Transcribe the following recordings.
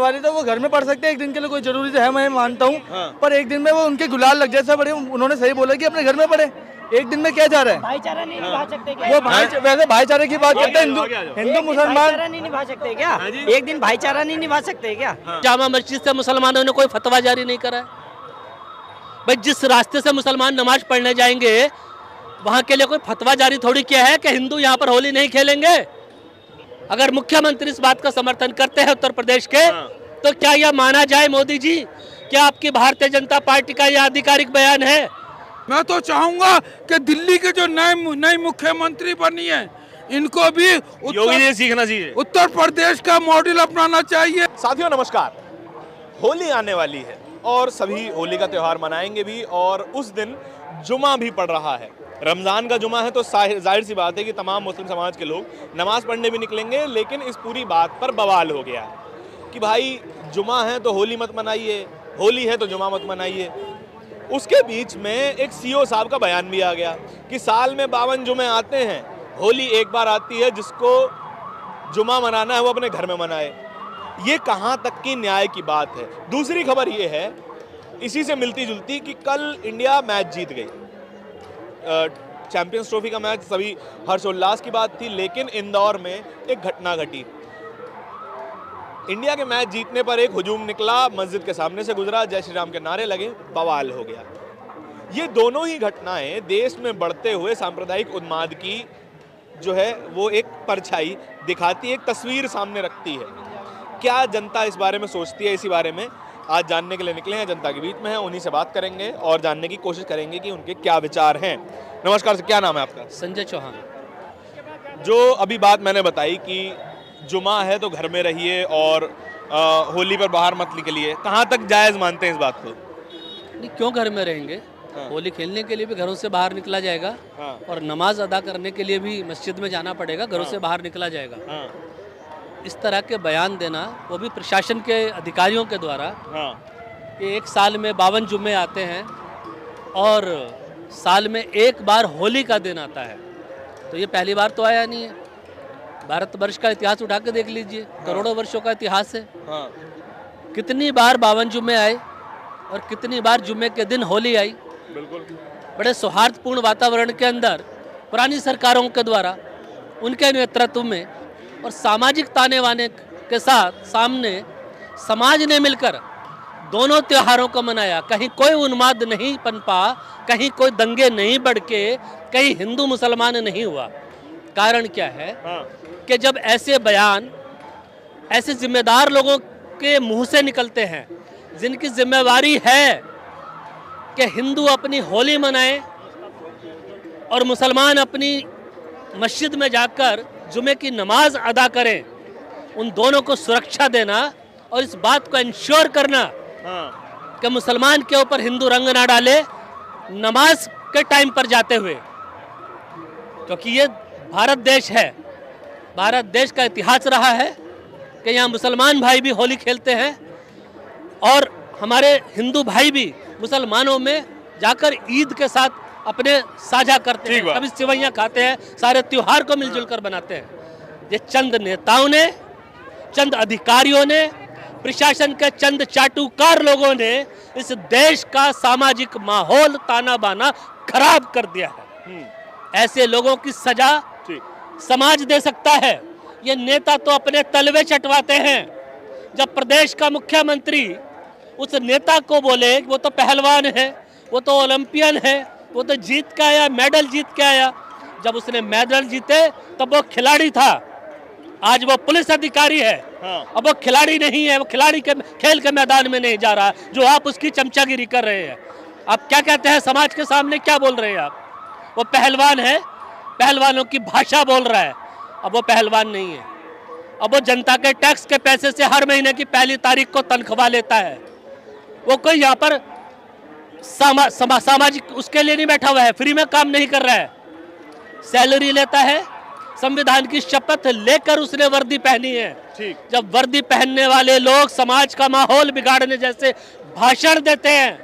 जिम्मेवारी तो वो घर में पढ़ सकते हैं एक दिन के लिए, कोई जरूरी है मैं मानता हूँ। पर एक दिन में वो उनके गुलाल लग जैसा बड़े, उन्होंने सही बोला कि अपने घर में पढ़े। एक दिन में क्या जा रहा है? भाईचारा नहीं निभा सकते क्या? वो वैसे भाईचारे की बात करते हैं, हिंदू मुसलमान भाईचारा नहीं निभा सकते क्या? एक दिन भाईचारा नहीं निभा सकते क्या? जामा मस्जिद से मुसलमानों ने कोई फतवा जारी नहीं करा है भाई। जिस रास्ते से मुसलमान नमाज पढ़ने जाएंगे वहां के लिए कोई फतवा जारी थोड़ी किया है कि हिंदू यहाँ पर होली नहीं खेलेंगे। अगर मुख्यमंत्री इस बात का समर्थन करते हैं उत्तर प्रदेश के, तो क्या यह माना जाए मोदी जी क्या आपकी भारतीय जनता पार्टी का यह आधिकारिक बयान है? मैं तो चाहूंगा कि दिल्ली के जो नए मुख्यमंत्री बनी है इनको भी योगी जी सीखना चाहिए, उत्तर प्रदेश का मॉडल अपनाना चाहिए। साथियों नमस्कार। होली आने वाली है और सभी होली का त्यौहार मनाएंगे भी, और उस दिन जुमा भी पड़ रहा है। रमज़ान का जुमा है तो जाहिर सी बात है कि तमाम मुस्लिम समाज के लोग नमाज पढ़ने भी निकलेंगे। लेकिन इस पूरी बात पर बवाल हो गया है कि भाई जुमा है तो होली मत मनाइए, होली है तो जुमा मत मनाइए। उसके बीच में एक सीओ साहब का बयान भी आ गया कि साल में 52 जुमे आते हैं, होली एक बार आती है, जिसको जुमा मनाना है वो अपने घर में मनाए। ये कहाँ तक की न्याय की बात है? दूसरी खबर ये है इसी से मिलती जुलती कि कल इंडिया मैच जीत गई, चैंपियंस ट्रॉफी का मैच, सभी हर्षोल्लास की बात थी। लेकिन इंदौर में एक घटना घटी। इंडिया के मैच जीतने पर एक हुजूम निकला, मस्जिद के सामने से गुजरा, जय श्री राम के नारे लगे, बवाल हो गया। ये दोनों ही घटनाएं देश में बढ़ते हुए सांप्रदायिक उन्माद की जो है वो एक परछाई दिखाती है, एक तस्वीर सामने रखती है। क्या जनता इस बारे में सोचती है, इसी बारे में आज जानने के लिए निकले हैं। जनता के बीच में है, उन्हीं से बात करेंगे और जानने की कोशिश करेंगे कि उनके क्या विचार हैं। नमस्कार सर, क्या नाम है आपका? संजय चौहान। जो अभी बात मैंने बताई कि जुमा है तो घर में रहिए और होली पर बाहर मत निकलिए, कहाँ तक जायज़ मानते हैं इस बात को? नहीं, क्यों घर में रहेंगे? होली खेलने के लिए भी घरों से बाहर निकला जाएगा और नमाज अदा करने के लिए भी मस्जिद में जाना पड़ेगा, घरों से बाहर निकला जाएगा। इस तरह के बयान देना, वो भी प्रशासन के अधिकारियों के द्वारा, कि एक साल में 52 जुम्मे आते हैं और साल में एक बार होली का दिन आता है, तो ये पहली बार तो आया नहीं है। भारतवर्ष का इतिहास उठा के देख लीजिए, करोड़ों वर्षों का इतिहास है। कितनी बार 52 जुम्मे आए और कितनी बार जुम्मे के दिन होली आई। बिल्कुल बड़े सौहार्दपूर्ण वातावरण के अंदर पुरानी सरकारों के द्वारा, उनके नेतृत्व में और सामाजिक ताने बाने के साथ सामने समाज ने मिलकर दोनों त्योहारों को मनाया। कहीं कोई उन्माद नहीं पनपा, कहीं कोई दंगे नहीं भड़के, कहीं हिंदू मुसलमान नहीं हुआ। कारण क्या है कि जब ऐसे बयान ऐसे जिम्मेदार लोगों के मुंह से निकलते हैं, जिनकी जिम्मेवारी है कि हिंदू अपनी होली मनाएं और मुसलमान अपनी मस्जिद में जाकर जुमे की नमाज अदा करें, उन दोनों को सुरक्षा देना और इस बात को इंश्योर करना कि मुसलमान के ऊपर हिंदू रंग ना डाले नमाज के टाइम पर जाते हुए, क्योंकि ये भारत देश है, भारत देश का इतिहास रहा है कि यहाँ मुसलमान भाई भी होली खेलते हैं और हमारे हिंदू भाई भी मुसलमानों में जाकर ईद के साथ अपने साझा करते हैं, कभी सिवैयाँ खाते हैं, सारे त्योहार को मिलजुल कर बनाते हैं। ये चंद नेताओं ने, चंद अधिकारियों ने, प्रशासन के चंद चाटुकार लोगों ने इस देश का सामाजिक माहौल ताना बाना खराब कर दिया है। ऐसे लोगों की सजा समाज दे सकता है, ये नेता तो अपने तलवे चटवाते हैं। जब प्रदेश का मुख्यमंत्री उस नेता को बोले वो तो पहलवान है, वो तो ओलंपियन है, वो तो जीत के आया, मेडल जीत के आया। जब उसने मेडल जीते तब वो खिलाड़ी था, आज वो पुलिस अधिकारी है। अब वो खिलाड़ी नहीं है, वो खिलाड़ी के खेल के मैदान में नहीं जा रहा, जो आप उसकी चमचागिरी कर रहे हैं। आप क्या कहते हैं, समाज के सामने क्या बोल रहे हैं आप? वो पहलवान है, पहलवानों की भाषा बोल रहा है। अब वो पहलवान नहीं है, अब वो जनता के टैक्स के पैसे से हर महीने की पहली तारीख को तनख्वाह लेता है। वो कोई यहाँ पर सामाजिक उसके लिए नहीं बैठा हुआ है, फ्री में काम नहीं कर रहा है, सैलरी लेता है। संविधान की शपथ लेकर उसने वर्दी पहनी है। जब वर्दी पहनने वाले लोग समाज का माहौल बिगाड़ने जैसे भाषण देते हैं,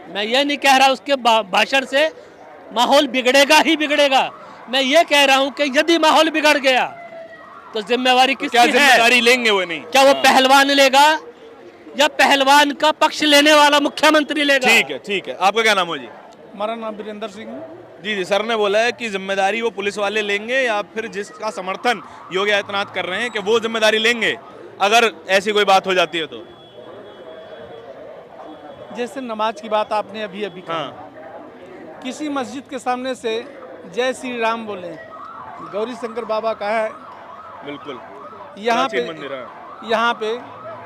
मैं ये नहीं कह रहा उसके भाषण से माहौल बिगड़ेगा ही बिगड़ेगा, मैं ये कह रहा हूँ कि यदि माहौल बिगड़ गया तो जिम्मेवारी किसकी है? जिम्मेदारी लेंगे वो नहीं? क्या वो पहलवान लेगा? या पहलवान का पक्ष लेने वाला मुख्यमंत्री लेगा? ठीक है। आपका क्या नाम हो जी? हमारा नाम वीरेंद्र सिंह है। जी, सर ने बोला है कि जिम्मेदारी वो पुलिस वाले लेंगे या फिर जिसका समर्थन योगी आदित्यनाथ कर रहे हैं कि वो जिम्मेदारी लेंगे अगर ऐसी कोई बात हो जाती है तो। जैसे नमाज की बात आपने अभी कहा, हाँ। किसी मस्जिद के सामने से जय श्री राम बोले, गौरी शंकर बाबा का है, बिल्कुल यहाँ प्राचीन मंदिर है। यहाँ पे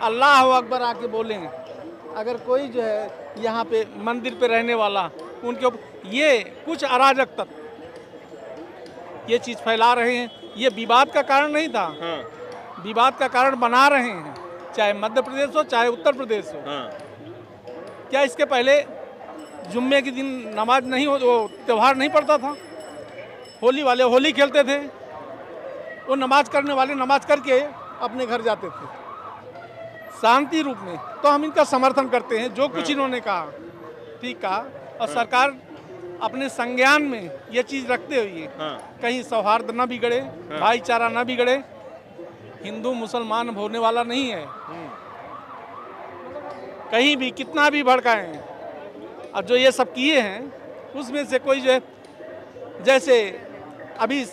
अल्लाह अकबर आके बोलें, अगर कोई जो है यहाँ पे मंदिर पे रहने वाला उनके ऊपर ये कुछ अराजक तत्व ये चीज़ फैला रहे हैं, ये विवाद का कारण नहीं था। हाँ। विवाद का कारण बना रहे हैं, चाहे मध्य प्रदेश हो चाहे उत्तर प्रदेश हो। हाँ। क्या इसके पहले जुम्मे के दिन नमाज नहीं हो, वो त्यौहार नहीं पड़ता था? होली वाले होली खेलते थे, वो नमाज करने वाले नमाज करके अपने घर जाते थे शांति रूप में। तो हम इनका समर्थन करते हैं, जो कुछ इन्होंने कहा ठीक कहा, और सरकार अपने संज्ञान में ये चीज़ रखते हुए कहीं सौहार्द न बिगड़े, भाईचारा न बिगड़े। हिंदू मुसलमान होने वाला नहीं है, कहीं भी कितना भी भड़काएं। और जो ये सब किए हैं उसमें से कोई जो है, जैसे अभी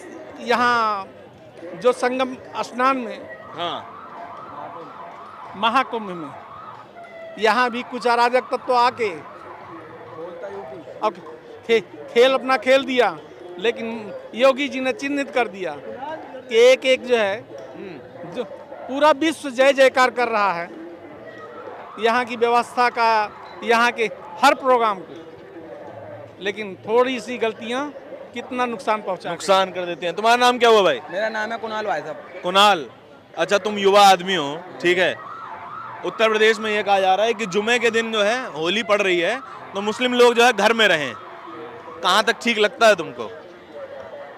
यहाँ जो संगम स्नान में, महाकुंभ में, यहाँ भी कुछ अराजक तत्व तो आके अब खेल अपना खेल दिया, लेकिन योगी जी ने चिन्हित कर दिया कि एक एक जो है जो पूरा विश्व जय जयकार कर रहा है यहाँ की व्यवस्था का, यहाँ के हर प्रोग्राम को, लेकिन थोड़ी सी गलतियाँ कितना नुकसान कर देती हैं। तुम्हारा नाम क्या हुआ भाई? मेरा नाम है कुणाल भाई साहब। कुणाल, अच्छा तुम युवा आदमी हो, ठीक है। उत्तर प्रदेश में ये कहा जा रहा है कि जुमे के दिन जो है होली पड़ रही है तो मुस्लिम लोग जो है घर में रहें, कहाँ तक ठीक लगता है तुमको?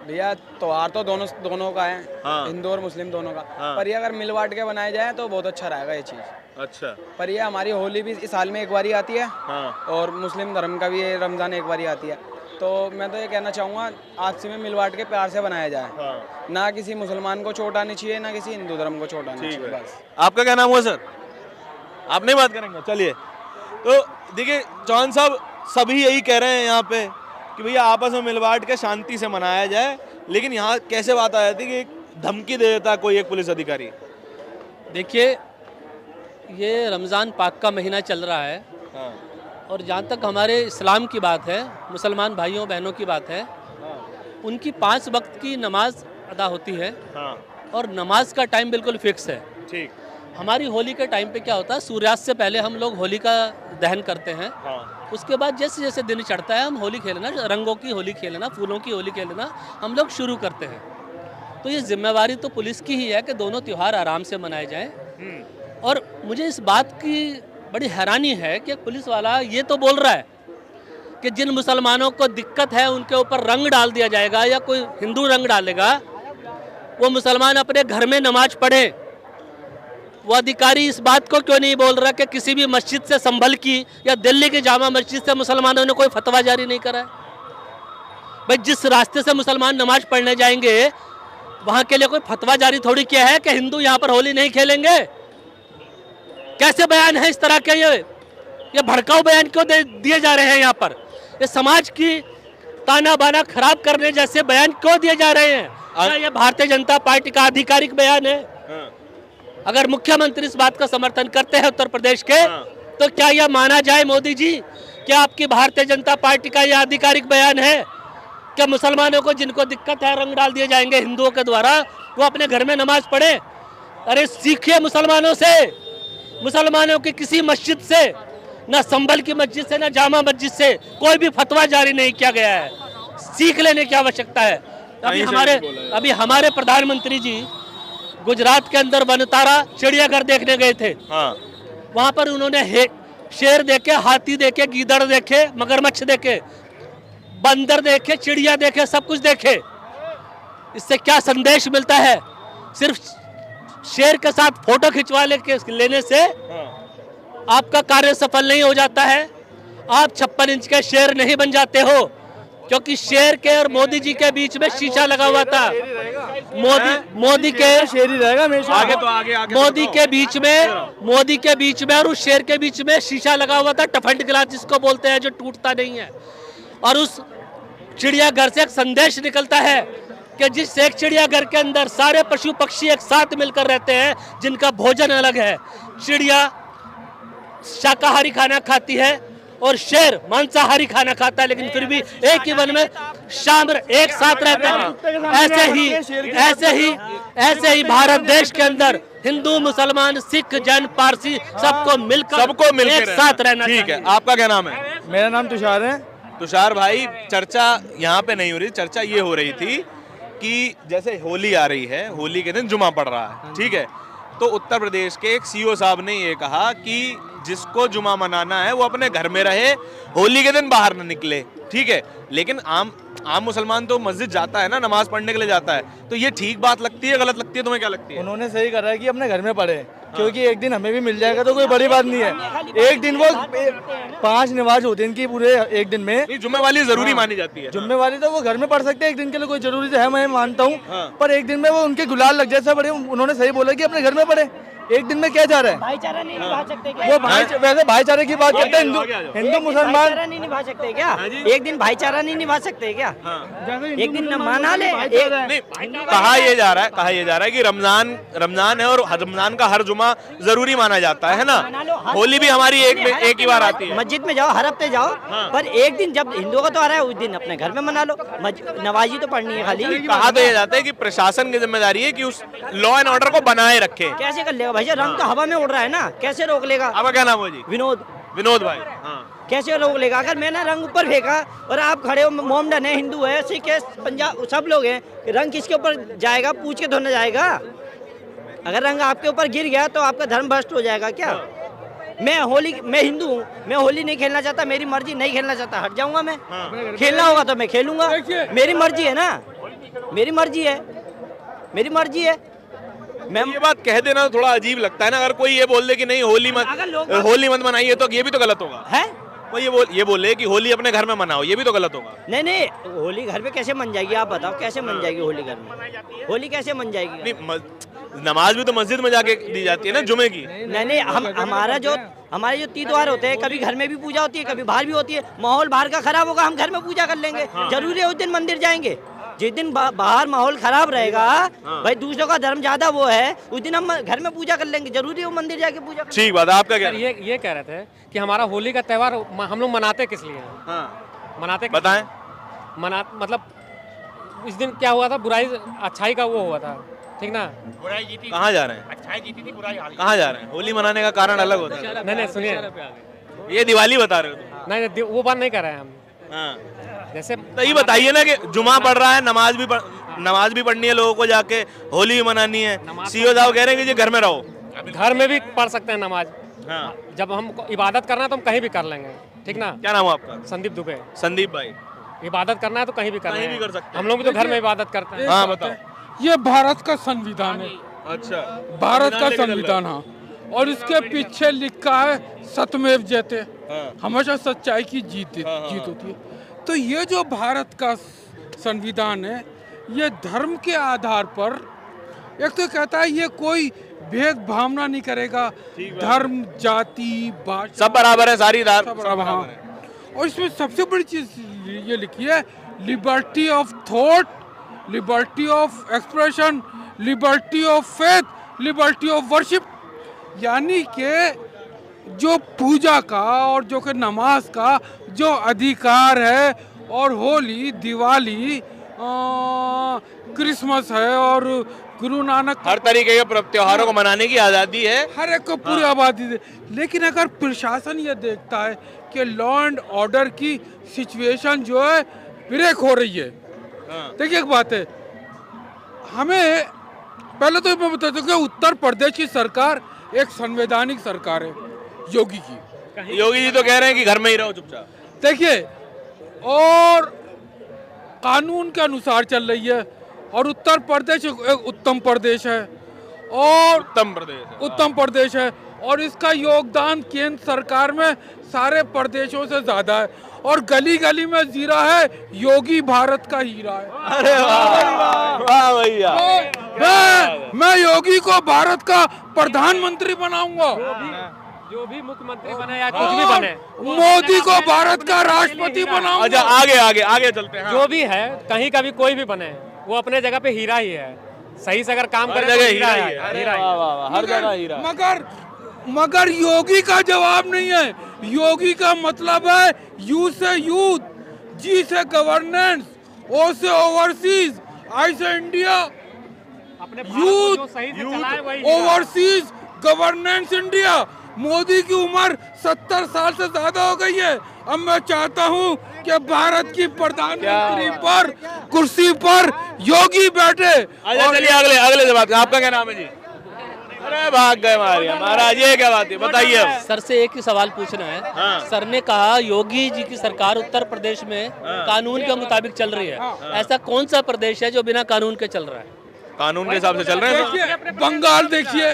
भैया त्योहार तो दोनों का है, हाँ। हिंदू और मुस्लिम दोनों का, हाँ। पर ये अगर मिल बांट के बनाए जाए तो बहुत अच्छा रहेगा ये चीज़। अच्छा। पर ये हमारी होली भी इस साल में एक बारी आती है, हाँ। और मुस्लिम धर्म का भी ये रमज़ान एक बारी आती है। तो मैं तो ये कहना चाहूँगा आपसी में मिल बांट के प्यार से बनाया जाए, हाँ। ना किसी मुसलमान को चोट आनी चाहिए, ना किसी हिंदू धर्म को चोट आनी चाहिए। बस। आपका क्या नाम हुआ सर? आप नहीं बात करेंगे? चलिए, तो देखिए चौहान साहब सभी यही कह रहे हैं यहाँ पे कि भैया आपस में मिल बांट के शांति से मनाया जाए, लेकिन यहाँ कैसे बात आ जाती है कि धमकी दे देता कोई एक पुलिस अधिकारी। देखिए, ये रमज़ान पाक का महीना चल रहा है, हाँ। और जहाँ तक हमारे इस्लाम की बात है, मुसलमान भाइयों बहनों की बात है, उनकी 5 वक्त की नमाज अदा होती है, हाँ। और नमाज का टाइम बिल्कुल फिक्स है। ठीक। हमारी होली के टाइम पे क्या होता है, सूर्यास्त से पहले हम लोग होली का दहन करते हैं, हाँ। उसके बाद जैसे जैसे दिन चढ़ता है हम होली खेलना, रंगों की होली खेलना, फूलों की होली खेलना हम लोग शुरू करते हैं। तो ये जिम्मेवारी तो पुलिस की ही है कि दोनों त्यौहार आराम से मनाए जाएं। और मुझे इस बात की बड़ी हैरानी है कि पुलिस वाला ये तो बोल रहा है कि जिन मुसलमानों को दिक्कत है उनके ऊपर रंग डाल दिया जाएगा, या कोई हिंदू रंग डालेगा, वो मुसलमान अपने घर में नमाज पढ़े। वो अधिकारी इस बात को क्यों नहीं बोल रहा कि किसी भी मस्जिद से संभल की या दिल्ली की जामा मस्जिद से मुसलमानों ने कोई फतवा जारी नहीं करा है? भाई जिस रास्ते से मुसलमान नमाज पढ़ने जाएंगे वहाँ के लिए कोई फतवा जारी थोड़ी किया है कि हिंदू यहाँ पर होली नहीं खेलेंगे। कैसे बयान है इस तरह के? ये भड़काऊ बयान क्यों दिए जा रहे हैं यहाँ पर? ये समाज की ताना बाना खराब करने जैसे बयान क्यों दिए जा रहे हैं? क्या ये भारतीय जनता पार्टी का आधिकारिक बयान है? अगर मुख्यमंत्री इस बात का समर्थन करते हैं उत्तर प्रदेश के, तो क्या यह माना जाए मोदी जी क्या आपकी भारतीय जनता पार्टी का यह आधिकारिक बयान है कि मुसलमानों को जिनको दिक्कत है रंग डाल दिए जाएंगे हिंदुओं के द्वारा, वो अपने घर में नमाज पढ़े? अरे सीखिए मुसलमानों से। मुसलमानों की किसी मस्जिद से, ना संभल की मस्जिद से, ना जामा मस्जिद से कोई भी फतवा जारी नहीं किया गया है। सीख लेने की आवश्यकता है। अभी हमारे प्रधानमंत्री जी गुजरात के अंदर बनतारा चिड़ियाघर देखने गए थे, वहां पर उन्होंने शेर देखे, हाथी देखे, गीदड़ देखे, मगरमच्छ देखे, बंदर देखे, चिड़िया देखे, सब कुछ देखे। इससे क्या संदेश मिलता है? सिर्फ शेर के साथ फोटो खिंचवा लेने से आपका कार्य सफल नहीं हो जाता है। आप 56 इंच के शेर नहीं बन जाते हो। क्योंकि शेर के और मोदी जी के बीच में शीशा लगा हुआ था। मोदी के शेर ही रहेगा हमेशा। आगे मोदी के बीच में और उस शेर के बीच में शीशा लगा हुआ था, टफंड गिलास जिसको बोलते हैं, जो टूटता नहीं है। और उस चिड़ियाघर से एक संदेश निकलता है कि जिस एक चिड़ियाघर के अंदर सारे पशु पक्षी एक साथ मिलकर रहते हैं, जिनका भोजन अलग है। चिड़िया शाकाहारी खाना खाती है और शेर मांसाहारी खाना खाता है, लेकिन फिर भी एक ही वन में शाम एक साथ रहते हैं। ऐसे ही भारत देश के अंदर हिंदू, मुसलमान, सिख, जैन, पारसी सबको मिलकर एक साथ रहना। ठीक है, आपका क्या नाम है? मेरा नाम तुषार है। तुषार भाई, चर्चा यहाँ पे नहीं हो रही, चर्चा ये हो रही थी कि जैसे होली आ रही है, होली के दिन जुमा पड़ रहा है, ठीक है, तो उत्तर प्रदेश के एक सीओ साहब ने ये कहा कि जिसको जुमा मनाना है वो अपने घर में रहे, होली के दिन बाहर न निकले, ठीक है। लेकिन आम मुसलमान तो मस्जिद जाता है ना, नमाज पढ़ने के लिए जाता है, तो ये ठीक बात लगती है, गलत लगती है? तुम्हें क्या लगती है? उन्होंने सही करा है कि अपने घर में पढ़े, क्योंकि एक दिन हमें भी मिल जाएगा तो कोई बड़ी बात नहीं है। एक दिन वो 5 नमाज होती है इनकी पूरे एक दिन में। जुम्मेवारी जरूरी मानी जाती है। जुम्मेवारी तो वो घर में पढ़ सकते हैं, एक दिन के लिए कोई जरूरी तो है, मैं मानता हूँ, पर एक दिन में वो उनके गुलाल लग जैसा बड़े। उन्होंने सही बोला कि अपने घर में पढ़े, एक दिन में क्या जा रहा है? भाईचारा नहीं निभा सकते क्या? वो वैसे भाईचारे की बात करते हैं, हिंदू मुसलमान भाईचारा नहीं निभा सकते क्या? एक दिन भाईचारा नहीं निभा सकते क्या? एक दिन मना ले। कहा यह जा रहा है कि रमजान है और रमजान का हर जुमा जरूरी माना जाता है ना। होली भी हमारी एक ही बार आती है। मस्जिद में जाओ, हर हफ्ते जाओ, पर एक दिन जब हिंदुओं का त्योहार है उस दिन अपने घर में मना लो। नमाजी तो पढ़नी है खाली। कहा तो यह जाता है कि प्रशासन की जिम्मेदारी है कि उस लॉ एंड ऑर्डर को बनाए रखे। कैसे कर लेगा भाई? रंग तो हवा में उड़ रहा है ना, कैसे रोक लेगा? आपका क्या नाम है जी? विनोद भाई। हाँ। कैसे रोक लेगा? अगर मैंने रंग ऊपर फेंका और आप खड़े हो, मोमडन है, हिंदू है, सिख है, पंजाब, सब लोग हैं, रंग किसके ऊपर जाएगा? पूछ के धोना जाएगा। अगर रंग आपके ऊपर गिर गया तो आपका धर्म भ्रष्ट हो जाएगा क्या? मैं हिंदू हूँ, मैं होली नहीं खेलना चाहता, मेरी मर्जी, नहीं खेलना चाहता हट जाऊंगा मैं। खेलना होगा तो मैं खेलूंगा, मेरी मर्जी है ना, मेरी मर्जी है। मैं ये बात कह देना तो थोड़ा अजीब लगता है ना। अगर कोई ये बोल दे कि नहीं होली मत मनाइए, तो ये भी तो गलत होगा है। कोई ये बोले कि होली अपने घर में मनाओ, ये भी तो गलत होगा। नहीं, होली घर में कैसे मन जाएगी? आप बताओ कैसे मन जाएगी होली घर में? होली कैसे मन जाएगी? नमाज भी तो मस्जिद में जाके दी जाती है ना, जुमे की। नहीं, हमारे जो तीज त्योहार होते हैं, कभी घर में भी पूजा होती है, कभी बाहर भी होती है। माहौल बाहर का खराब होगा, हम घर में पूजा कर लेंगे। जरूरी है उस दिन मंदिर जाएंगे? जिस दिन बाहर माहौल खराब रहेगा, भाई दूसरों का धर्म ज्यादा वो है, उस दिन हम घर में पूजा कर लेंगे। जरूरी है वो मंदिर जाके पूजा? ठीक बात है। आपका क्या? ये कह रहे थे कि हमारा होली का त्योहार हम लोग मनाते किस लिए? मनाते बताएं। मतलब इस दिन क्या हुआ था? बुराई अच्छाई का वो हुआ था, ठीक ना? बुराई जीती। कहाँ जा रहे हैं? अच्छाई जीती थी, बुराई हारी। कहाँ जा रहे हैं? होली मनाने का कारण अलग होता है। नहीं सुनिए, ये दिवाली बता रहे हो? नहीं, वो बात नहीं कर रहे हैं हम। जैसे तो ये बताइए ना कि जुमा पढ़ रहा है, नमाज भी पढ़नी है लोगों को, जाके होली भी मनानी है। सीओ साहब कह रहे हैं कि घर में रहो। घर में भी पढ़ सकते हैं नमाज। जब हमको इबादत करना है तो हम कहीं भी कर लेंगे, ठीक ना? क्या नाम है आपका? संदीप दुबे। संदीप भाई, इबादत करना है तो कहीं भी कर सकते हैं। हम लोग भी तो घर में इबादत करते हैं। हाँ बताओ। ये भारत का संविधान है। अच्छा, भारत का संविधान, हाँ, और इसके पीछे लिखा है सत्यमेव जयते, हमेशा सच्चाई की जीत होती है। तो ये जो भारत का संविधान है, ये धर्म के आधार पर एक तो कहता है ये कोई भेदभाव नहीं करेगा, धर्म, जाति, भाषा सब बराबर है, सारी सब बराबर है। और इसमें सबसे बड़ी चीज ये लिखी है, liberty of thought, liberty of expression, liberty of faith, liberty of worship. यानी कि जो पूजा का और जो कि नमाज का जो अधिकार है, और होली, दिवाली, क्रिसमस है और गुरु नानक, हर तरीके के त्योहारों को मनाने की आज़ादी है, हर एक को पूरी आबादी है। लेकिन अगर प्रशासन ये देखता है कि लॉ एंड ऑर्डर की सिचुएशन जो है ब्रेक हो रही है, देखिए एक बात है, हमें पहले तो मैं बताता हूँ कि उत्तर प्रदेश की सरकार एक संवैधानिक सरकार है, योगी की। योगी जी तो कह रहे हैं कि घर में ही रहो चुपचाप। देखिए, और कानून के अनुसार चल रही है, और उत्तर प्रदेश एक उत्तम प्रदेश है, और उत्तम प्रदेश है, और इसका योगदान केंद्र सरकार में सारे प्रदेशों से ज्यादा है और गली गली में जीरा है योगी भारत का हीरा है। अरे वाह भैया, मैं योगी को भारत का प्रधानमंत्री बनाऊंगा, जो भी मुख्यमंत्री बने या कुछ भी बने, मोदी को भारत का राष्ट्रपति बनाऊंगा। अच्छा आगे आगे आगे चलते हैं। जो भी है कहीं का भी कोई भी बने वो अपने जगह पे हीरा ही है। सही से अगर काम करे तो हीरा है, हीरा ही। हर जगह हीरा। मगर योगी का जवाब नहीं है। योगी का मतलब है यू से यूथ, जी से गवर्नेंस, ओ से ओवरसीज, आई से India, youth overseas governance India. Modi की उम्र 70 साल से ज्यादा हो गई है। अब मैं चाहता हूं कि भारत की प्रधानमंत्री पर कुर्सी पर योगी बैठे। अच्छा चलिए अगले बात, आपका क्या नाम है जी? अरे भाग गए महाराज, ये क्या बात है बताइए। सर से एक ही सवाल पूछना है। हाँ। सर ने कहा योगी जी की सरकार उत्तर प्रदेश में कानून के मुताबिक चल रही है। ऐसा कौन सा प्रदेश है जो बिना कानून के चल रहा है? कानून के हिसाब से चल रहे हैं। देखिए बंगाल देखिए,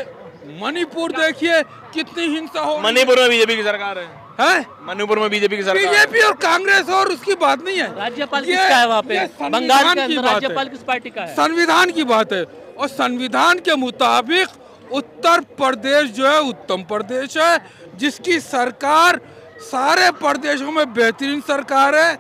मणिपुर देखिए, कितनी हिंसा हो। मणिपुर में बीजेपी की सरकार है। मणिपुर में बीजेपी की सरकार, बीजेपी और कांग्रेस और उसकी बात नहीं है। राज्यपाल किसका है वहाँ पे? बंगाल के अंदर राज्यपाल किस पार्टी का है? संविधान की बात है और संविधान के मुताबिक उत्तर प्रदेश जो है उत्तम प्रदेश है, जिसकी सरकार सारे प्रदेशों में बेहतरीन सरकार है।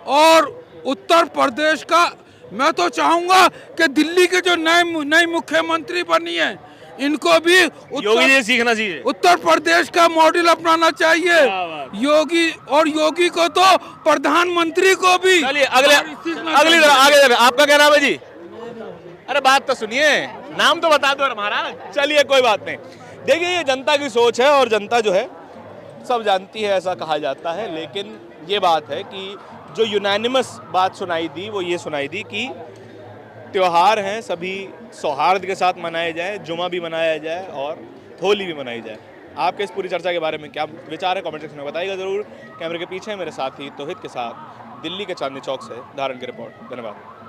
और उत्तर प्रदेश का मैं तो चाहूंगा कि दिल्ली के जो नए मुख्यमंत्री बनी है इनको भी योगी जी सीखना चाहिए, उत्तर प्रदेश का मॉडल अपनाना चाहिए। योगी को तो प्रधानमंत्री को भी। चलिए अगली आगे आपका क्या नाम है जी? अरे बात तो सुनिए, नाम तो बता दो महाराज। चलिए कोई बात नहीं। देखिए ये जनता की सोच है और जनता जो है सब जानती है, ऐसा कहा जाता है। लेकिन ये बात है कि जो यूनानिमस बात सुनाई दी वो ये सुनाई दी कि त्योहार हैं सभी सौहार्द के साथ मनाए जाए, जुमा भी मनाया जाए और होली भी मनाई जाए। आपके इस पूरी चर्चा के बारे में क्या विचार है कमेंट सेक्शन में बताइएगा जरूर। कैमरे के पीछे मेरे साथी तौहीद के साथ दिल्ली के चांदनी चौक से धारण की रिपोर्ट। धन्यवाद।